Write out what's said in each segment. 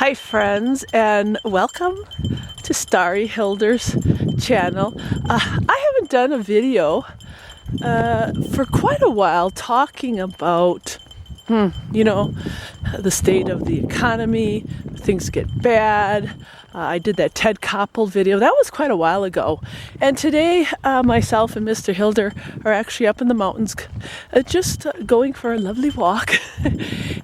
Hi friends, and welcome to Starry Hilder's channel. I haven't done a video for quite a while talking about the state of the economy. Things get bad. I did that Ted Koppel video. That was quite a while ago. And today, myself and Mr. Hilder are actually up in the mountains, just going for a lovely walk.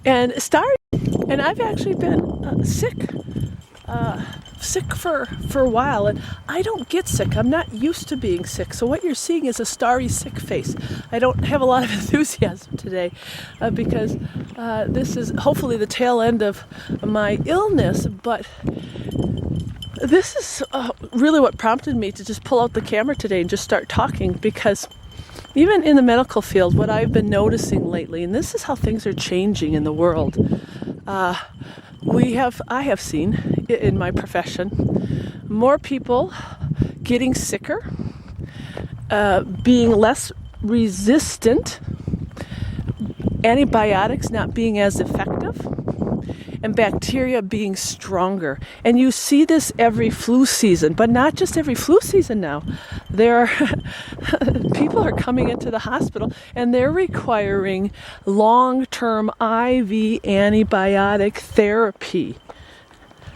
And I've actually been sick for a while, and I don't get sick. I'm not used to being sick. So what you're seeing is a starry sick face. I don't have a lot of enthusiasm today because this is hopefully the tail end of my illness, but this is really what prompted me to just pull out the camera today and just start talking, because even in the medical field, what I've been noticing lately, and this is how things are changing in the world, I have seen in my profession more people getting sicker, being less resistant, antibiotics not being as effective, and bacteria being stronger. And you see this every flu season, but not just every flu season now. People are coming into the hospital and they're requiring long-term IV antibiotic therapy.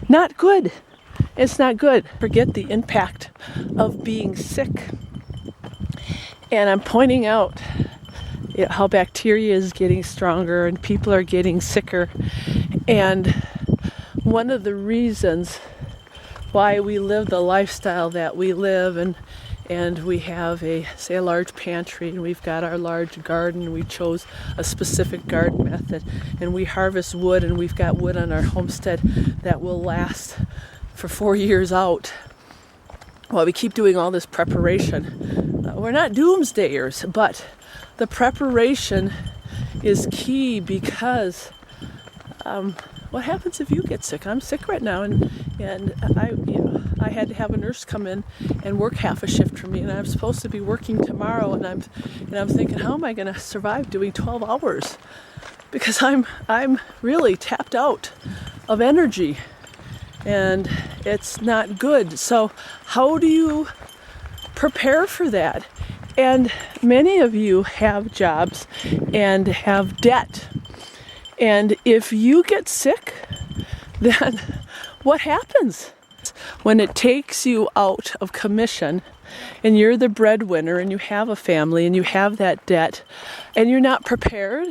Not good. It's not good. Forget the impact of being sick. And I'm pointing out how bacteria is getting stronger and people are getting sicker. And one of the reasons why we live the lifestyle that we live, and we have a large pantry, and we've got our large garden. We chose a specific garden method, and we harvest wood, and we've got wood on our homestead that will last for 4 years out. Well, we keep doing all this preparation. We're not doomsdayers, but the preparation is key, because what happens if you get sick? I'm sick right now, and I had to have a nurse come in and work half a shift for me, and I'm supposed to be working tomorrow, and I'm thinking, how am I going to survive doing 12 hours? Because I'm really tapped out of energy, and it's not good. So how do you prepare for that? And many of you have jobs and have debt. And if you get sick, then what happens? When it takes you out of commission and you're the breadwinner and you have a family and you have that debt and you're not prepared,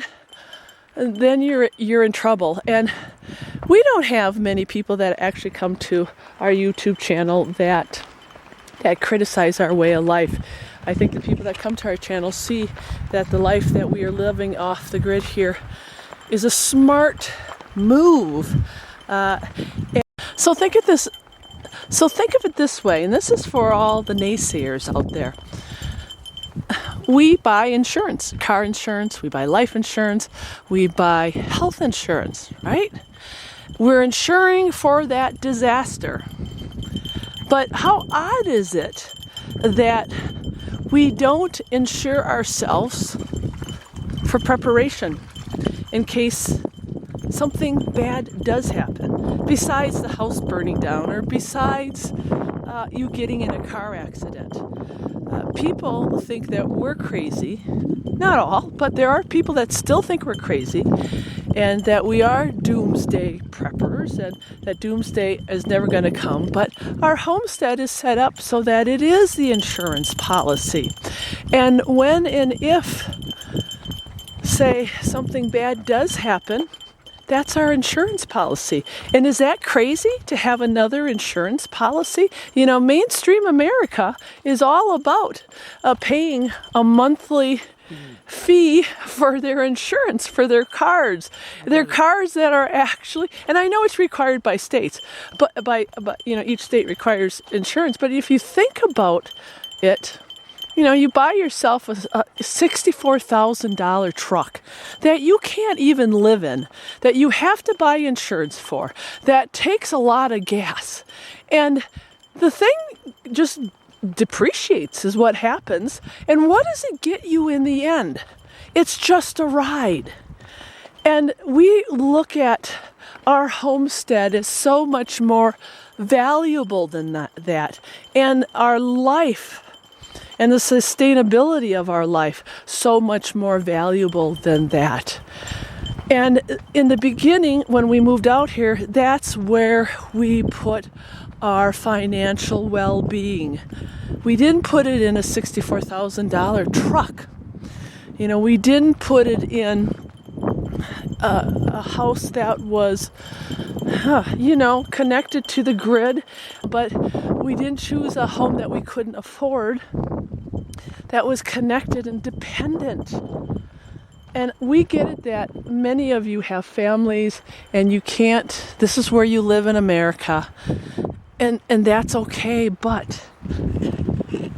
then you're in trouble. And we don't have many people that actually come to our YouTube channel that criticize our way of life. I think the people that come to our channel see that the life that we are living off the grid here is a smart move. So think of it this way, and this is for all the naysayers out there. We buy insurance, car insurance, we buy life insurance, we buy health insurance, right? We're insuring for that disaster. But how odd is it that we don't insure ourselves for preparation in case something bad does happen, besides the house burning down or besides you getting in a car accident? People think that we're crazy. Not all, but there are people that still think we're crazy, and that we are doomsday preppers, and that doomsday is never going to come. But our homestead is set up so that it is the insurance policy. And when and if, say, something bad does happen, that's our insurance policy. And is that crazy to have another insurance policy? You know, mainstream America is all about paying a monthly fee for their insurance, for their cars. Their cars that are actually, and I know it's required by states, but each state requires insurance. But if you think about it, you buy yourself a $64,000 truck that you can't even live in, that you have to buy insurance for, that takes a lot of gas. And the thing just depreciates is what happens. And what does it get you in the end? It's just a ride. And we look at our homestead is so much more valuable than that. And our life and the sustainability of our life so much more valuable than that. And in the beginning, when we moved out here, that's where we put our financial well-being. We didn't put it in a $64,000 truck. You know, we didn't put it in a house that was, connected to the grid, but we didn't choose a home that we couldn't afford, that was connected and dependent. And we get it that many of you have families and you can't, this is where you live in America, and that's okay, but you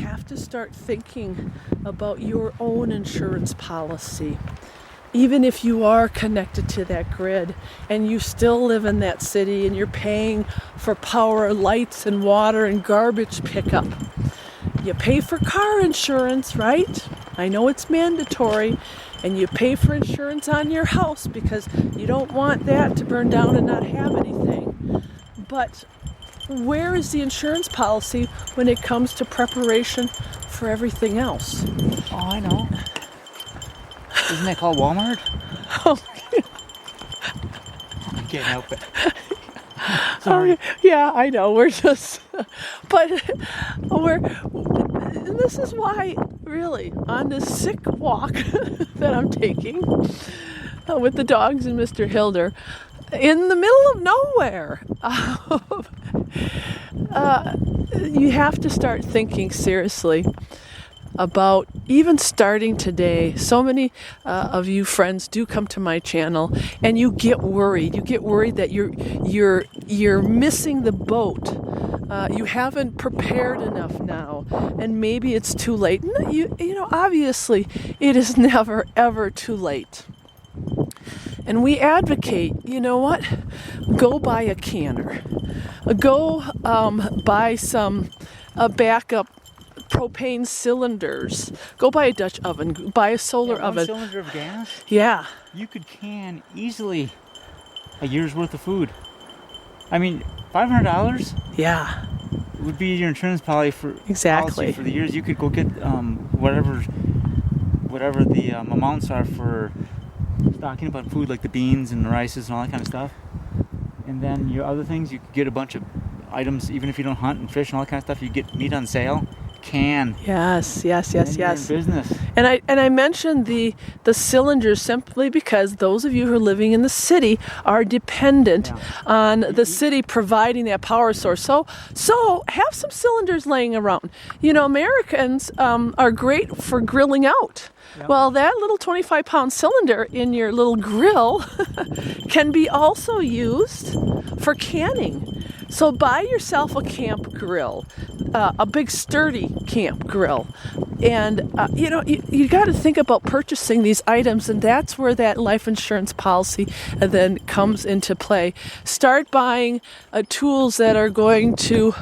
have to start thinking about your own insurance policy. Even if you are connected to that grid and you still live in that city and you're paying for power, lights, and water and garbage pickup, you pay for car insurance, right? I know it's mandatory, and you pay for insurance on your house because you don't want that to burn down and not have anything. But where is the insurance policy when it comes to preparation for everything else? Oh, I know. Isn't that called Walmart? Oh, I can't help it. Sorry. Yeah, I know. We're just, but this is why, really, on this sick walk that I'm taking with the dogs and Mr. Hilder, in the middle of nowhere, you have to start thinking seriously about even starting today. So many of you friends do come to my channel and you get worried. You get worried that you're missing the boat. You haven't prepared enough now, and maybe it's too late. Obviously it is never ever too late. And we advocate, you know what? Go buy a canner. Go buy some backup propane cylinders. Go buy a Dutch oven. Buy a solar oven. 1 cylinder of gas? Yeah. You could can easily a year's worth of food. I mean, $500? Yeah. Would be your insurance policy for the years. You could go get whatever the amounts are for stocking up on food, like the beans and the rices and all that kind of stuff. And then your other things, you could get a bunch of items, even if you don't hunt and fish and all that kind of stuff. You get meat on sale. Yes. You're in business. And I mentioned the cylinders simply because those of you who are living in the city are dependent on the city providing that power source. So have some cylinders laying around. You know, Americans are great for grilling out. Yep. Well, that little 25-pound cylinder in your little grill can be also used for canning. So buy yourself a camp grill, a big sturdy camp grill. And, you got to think about purchasing these items, and that's where that life insurance policy then comes into play. Start buying tools that are going to,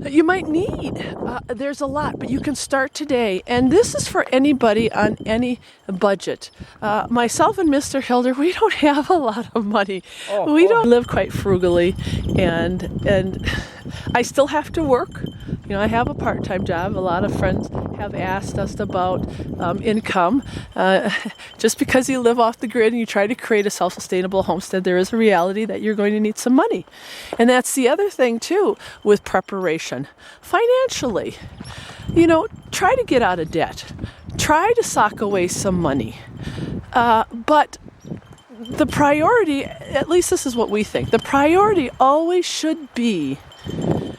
you might need. There's a lot, but you can start today. And this is for anybody on any budget. Myself and Mr. Hilder, we don't have a lot of money. We don't live quite frugally, and I still have to work. You know, I have a part-time job. A lot of friends have asked us about income. Just because you live off the grid and you try to create a self-sustainable homestead, there is a reality that you're going to need some money. And that's the other thing, too, with preparation. Financially, try to get out of debt. Try to sock away some money. But the priority, at least this is what we think, the priority always should be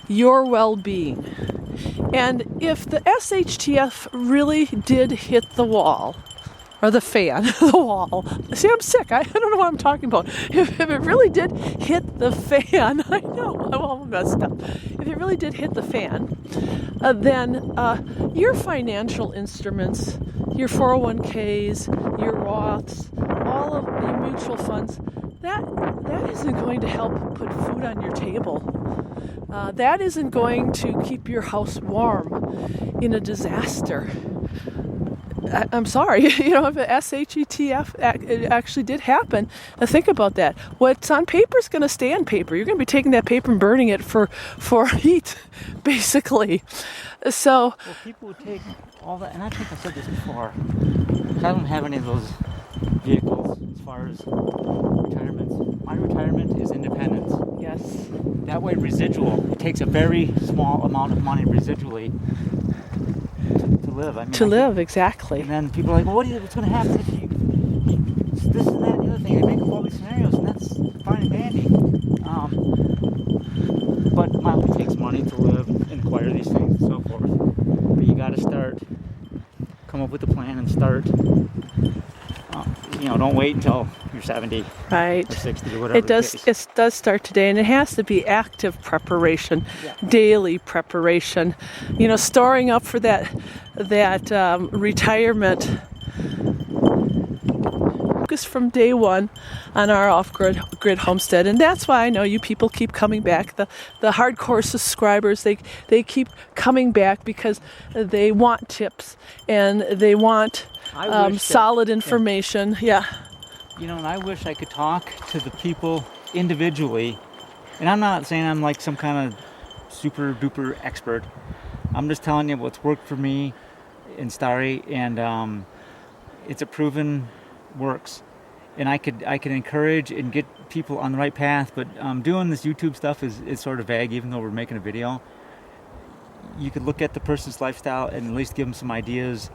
your well-being. And if the SHTF really did hit the wall, or the fan, the wall. See, I'm sick. I don't know what I'm talking about. If it really did hit the fan, I know, I'm all messed up. If it really did hit the fan, then your financial instruments, your 401ks, your Roths, all of your mutual funds, that isn't going to help put food on your table. That isn't going to keep your house warm in a disaster. I'm sorry, you know, if a SHETF it actually did happen, think about that. What's on paper is going to stay on paper. You're going to be taking that paper and burning it for heat, basically. So, well, people would take all that, and I think I said this before. I don't have any of those vehicles as far as retirements. My retirement is independence. yes. That way, residual. It takes a very small amount of money residually to live. I mean, Live, exactly. And then people are like, well, what's going to happen if you this and that and the other thing? They make up all these scenarios, and that's fine and dandy. But it only takes money to live and acquire these things and so forth. But you got to start, come up with a plan and start. You know, don't wait until you're 70 right. or 60 or whatever. It does start today, and it has to be active preparation, daily preparation. You know, storing up for that retirement. Focus from day one on our off-grid homestead, and that's why I know you people keep coming back. The hardcore subscribers, they keep coming back because they want tips and they want solid information. Yeah. You know, and I wish I could talk to the people individually. And I'm not saying I'm like some kind of super duper expert. I'm just telling you what's worked for me in Starry, and it's a proven works. And I could encourage and get people on the right path, but doing this YouTube stuff is sort of vague, even though we're making a video. You could look at the person's lifestyle and at least give them some ideas.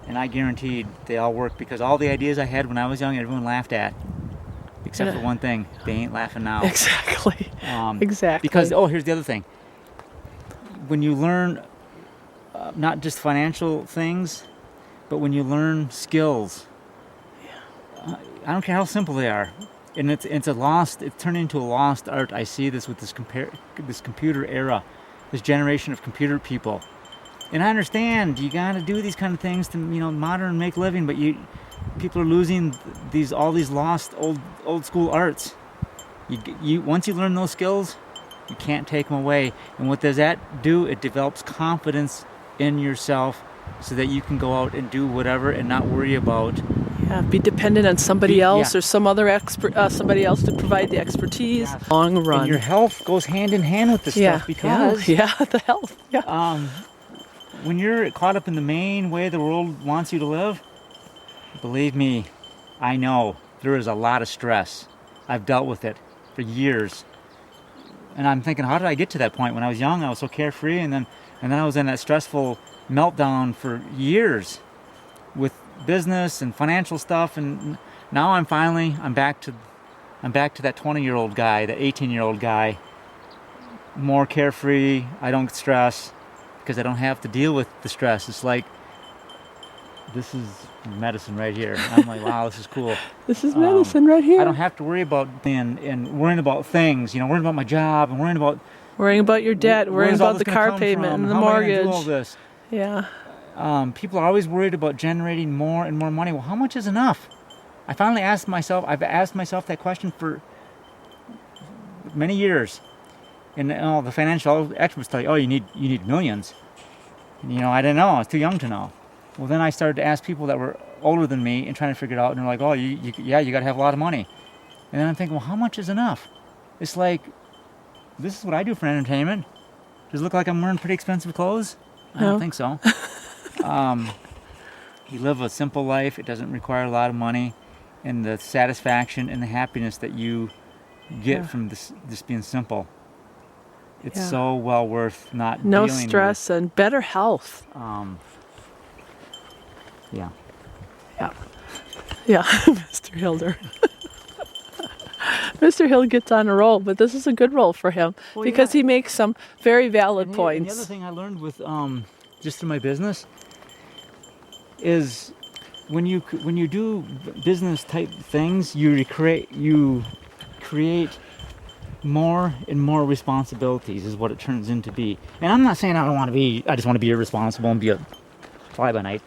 And I guaranteed they all work, because all the ideas I had when I was young, everyone laughed at. Except for one thing, they ain't laughing now. Exactly. Exactly. Because, here's the other thing. When you learn not just financial things, but when you learn skills, I don't care how simple they are. And it's turned into a lost art. I see this with this computer era, this generation of computer people. And I understand you got to do these kind of things to, you know, modern make living, but people are losing all these lost old school arts. You once you learn those skills, you can't take them away. And what does that do? It develops confidence in yourself, so that you can go out and do whatever and not worry about. Yeah, be dependent on somebody else or some other expert, somebody else to provide the expertise. Yes. Long run. And your health goes hand in hand with this stuff, because the health. Yeah. When you're caught up in the main way the world wants you to live, believe me, I know there is a lot of stress. I've dealt with it for years. And I'm thinking, how did I get to that point? When I was young, I was so carefree, and then I was in that stressful meltdown for years with business and financial stuff, and now I'm back to that 20-year-old guy, that 18-year-old guy, more carefree. I don't stress because I don't have to deal with the stress. It's like, this is medicine right here. I'm like, wow, this is cool. This is medicine right here. I don't have to worry about and worrying about things, you know, worrying about my job and worrying about your debt, worrying about the car payment and the mortgage. How am I gonna do all this? Yeah. People are always worried about generating more and more money. Well, how much is enough? I've asked myself that question for many years. And the financial experts tell you, you need millions. And, you know, I didn't know. I was too young to know. Well, then I started to ask people that were older than me and trying to figure it out. And they're like, you got to have a lot of money. And then I'm thinking, well, how much is enough? It's like, this is what I do for entertainment. Does it look like I'm wearing pretty expensive clothes? I don't think so. You live a simple life. It doesn't require a lot of money. And the satisfaction and the happiness that you get from this being simple, it's so well worth not no dealing stress with. And better health. Yeah, Mr. Hilder. Mr. Hill gets on a roll, but this is a good roll for him because he makes some very valid points. And the other thing I learned with just through my business is when you do business type things, you create more and more responsibilities is what it turns into be. And I'm not saying I just want to be irresponsible and be a fly by night.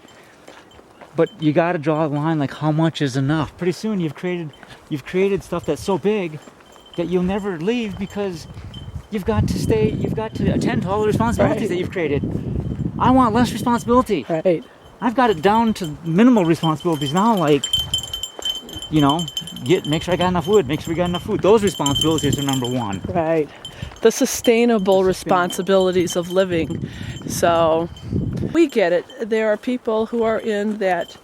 But you got to draw a line, like how much is enough. Pretty soon you've created stuff that's so big that you'll never leave because you've got to attend to all the responsibilities that you've created. I want less responsibility. Right. I've got it down to minimal responsibilities now, like, you know, make sure I got enough wood, make sure we got enough food. Those responsibilities are number one. Right. The sustainable responsibilities of living. So we get it. There are people who are in that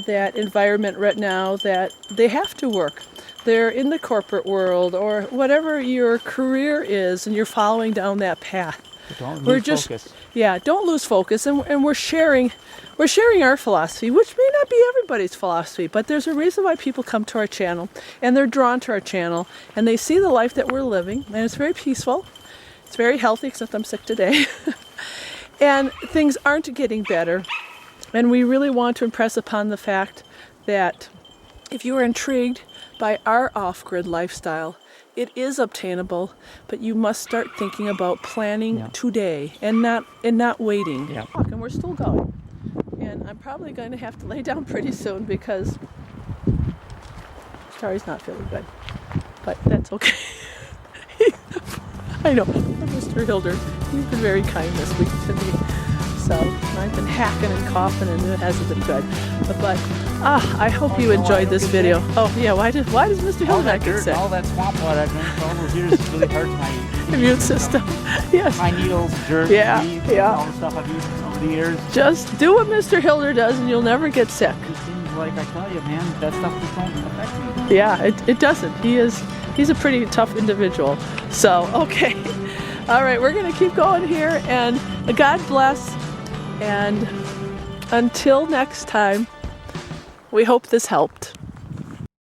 environment right now that they have to work. They're in the corporate world or whatever your career is, and you're following down that path. Don't lose focus. Yeah, don't lose focus, and we're sharing our philosophy, which may not be everybody's philosophy, but there's a reason why people come to our channel, and they're drawn to our channel, and they see the life that we're living, and it's very peaceful, it's very healthy, except I'm sick today, and things aren't getting better, and we really want to impress upon the fact that if you are intrigued by our off-grid lifestyle, it is obtainable, but you must start thinking about planning today and not waiting. Yeah. And we're still going. And I'm probably going to have to lay down pretty soon because Starry's not feeling good. But that's okay. I know, Mr. Hilder, he's been very kind this week to me. So I've been hacking and coughing and it hasn't been good. But I hope you enjoyed this video. Oh yeah, why does Mr. Hilder not get sick? All that swamp water I've drank for all those years really hurts my immune system. Yes. My needles, dirt, leaves, all the stuff I've used over the years. Just do what Mr. Hilder does and you'll never get sick. It seems like, I tell you, man, that stuff just don't affect me. Yeah, it doesn't. He's a pretty tough individual. So, okay. All right, we're going to keep going here, and God bless. And until next time, we hope this helped.